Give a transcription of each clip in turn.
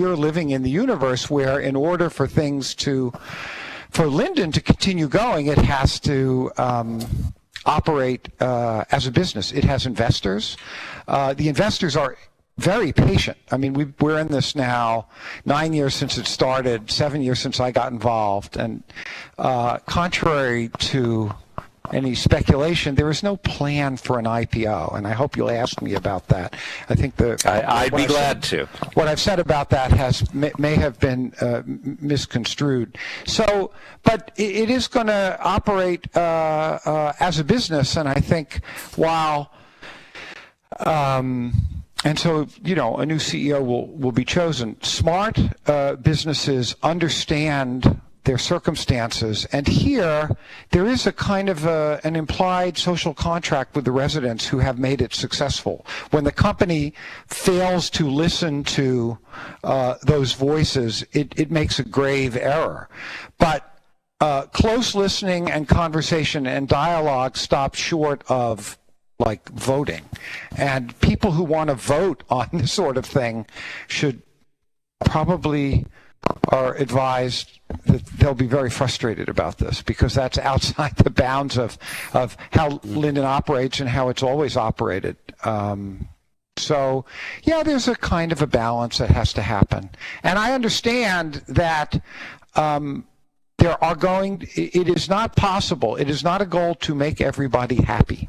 we're living in the universe where in order for Linden to continue going, it has to operate as a business. It has investors. The investors are very patient. I mean, we're in this now 9 years since it started, 7 years since I got involved, and contrary to any speculation, there is no plan for an IPO, and I hope you'll ask me about that. I think I'd be glad to. What I've said about that may have been misconstrued. So, but it is going to operate as a business, and I think while and so, you know, a new CEO will be chosen. Smart businesses understand their circumstances, and here there is a kind of an implied social contract with the residents who have made it successful. When the company fails to listen to those voices, it makes a grave error. But close listening and conversation and dialogue stop short of like voting, and people who want to vote on this sort of thing should probably are advised that they'll be very frustrated about this, because that's outside the bounds of how Linden operates and how it's always operated. So, yeah, there's a kind of a balance that has to happen. And I understand that it is not possible, it is not a goal to make everybody happy.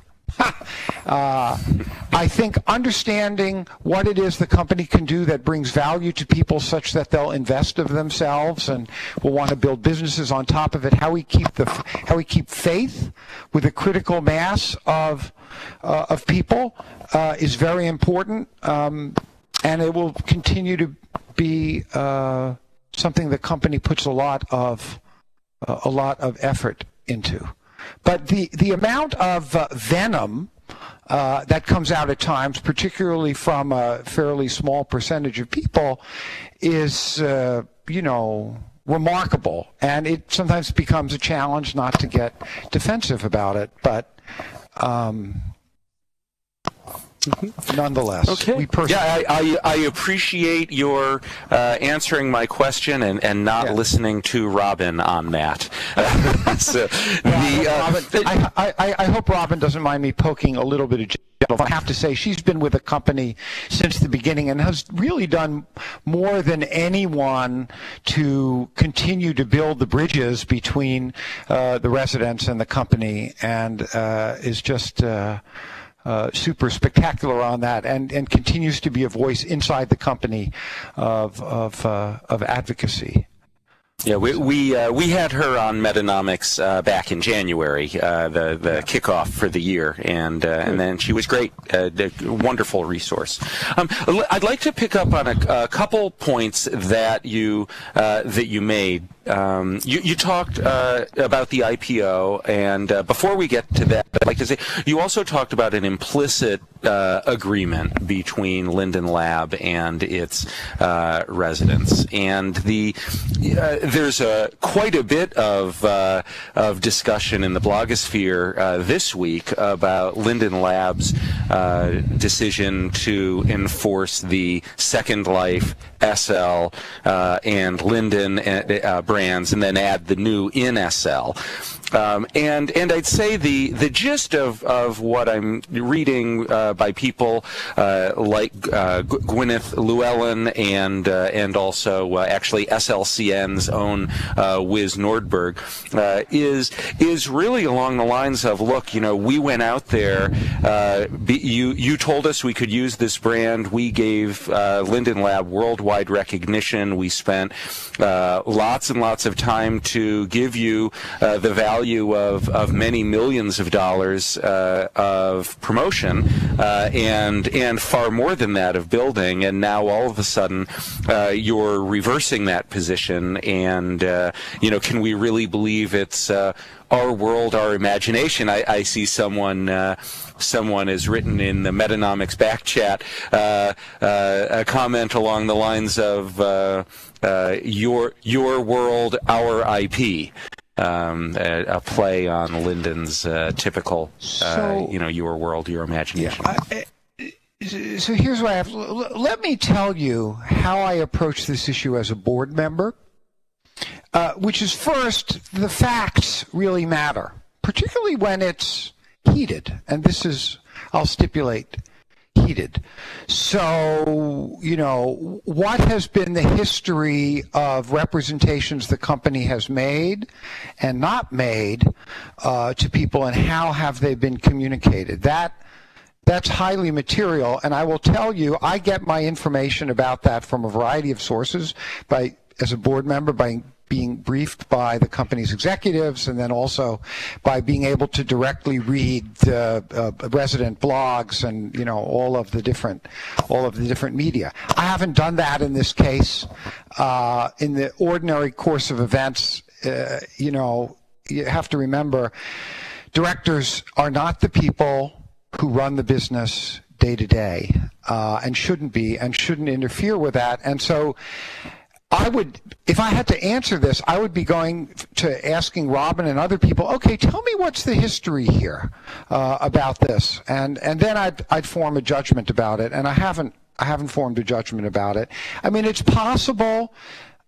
I think understanding what it is the company can do that brings value to people such that they'll invest of themselves and will want to build businesses on top of it, how we keep faith with a critical mass of people is very important, and it will continue to be something the company puts a lot of effort into. But the amount of venom that comes out at times, particularly from a fairly small percentage of people, is, remarkable. And it sometimes becomes a challenge not to get defensive about it. But nonetheless, okay. I appreciate your answering my question and not listening to Robin on that. I hope Robin doesn't mind me poking a little bit of Jennifer. I have to say, she's been with the company since the beginning and has really done more than anyone to continue to build the bridges between the residents and the company, and is just super spectacular on that, and continues to be a voice inside the company of advocacy. Yeah, we had her on Metanomics back in January, the kickoff for the year, and then she was great, a wonderful resource. I'd like to pick up on a couple points that you made. You talked about the IPO, and before we get to that, I'd like to say you also talked about an implicit agreement between Linden Lab and its residents, and there's quite a bit of discussion in the blogosphere this week about Linden Lab's decision to enforce the Second Life, SL, and Linden brands, and then add the new in SL. And I'd say the gist of what I'm reading by people like Gwyneth Llewellyn and also actually SLCN's own Wiz Nordberg is really along the lines of, look, we went out there, you told us we could use this brand, we gave Linden Lab worldwide recognition, we spent lots and lots of time to give you the value of many millions of dollars of promotion and far more than that of building, and now all of a sudden you're reversing that position, and can we really believe it's our world, our imagination? I see someone has written in the Metanomics back chat a comment along the lines of your world, our IP. A play on Linden's typical, your world, your imagination. Yeah. So here's what I have. Let me tell you how I approach this issue as a board member, which is first, the facts really matter, particularly when it's heated. And this is, I'll stipulate, heated. So, what has been the history of representations the company has made and not made to people, and how have they been communicated? That's highly material, and I will tell you, I get my information about that from a variety of sources, as a board member, by being briefed by the company's executives, and then also by being able to directly read resident blogs and all of the different media. I haven't done that in this case. In the ordinary course of events, you have to remember, directors are not the people who run the business day to day, and shouldn't interfere with that. And so if I had to answer this, I would be going to asking Robin and other people, okay, tell me what's the history here about this, and then I'd form a judgment about it. And I haven't formed a judgment about it. I mean, it's possible,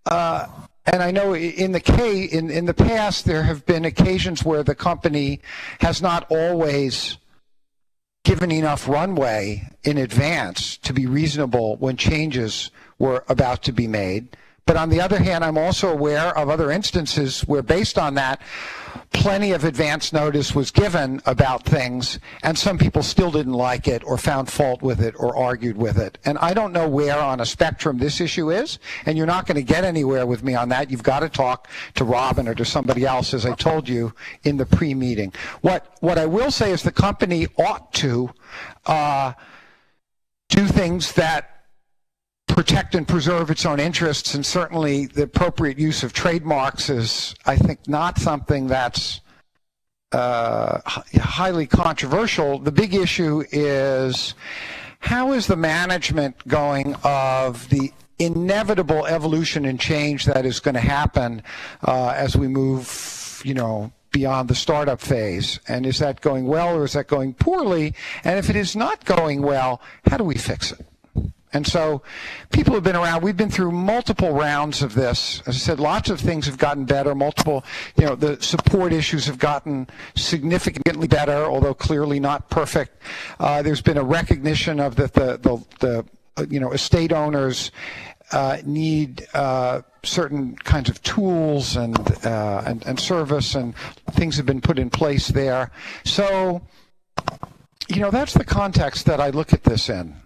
and I know in the past there have been occasions where the company has not always given enough runway in advance to be reasonable when changes were about to be made. But on the other hand, I'm also aware of other instances where, based on that, plenty of advance notice was given about things, and some people still didn't like it or found fault with it or argued with it. And I don't know where on a spectrum this issue is, and you're not going to get anywhere with me on that. You've got to talk to Robin or to somebody else, as I told you in the pre-meeting. What I will say is the company ought to do things that protect and preserve its own interests, and certainly the appropriate use of trademarks is, I think, not something that's highly controversial. The big issue is, how is the management going of the inevitable evolution and change that is going to happen as we move, beyond the startup phase? And is that going well, or is that going poorly? And if it is not going well, how do we fix it? And so people have been around. We've been through multiple rounds of this. As I said, lots of things have gotten better. The support issues have gotten significantly better, although clearly not perfect. There's been a recognition of that the estate owners need certain kinds of tools and service, and things have been put in place there. So, that's the context that I look at this in.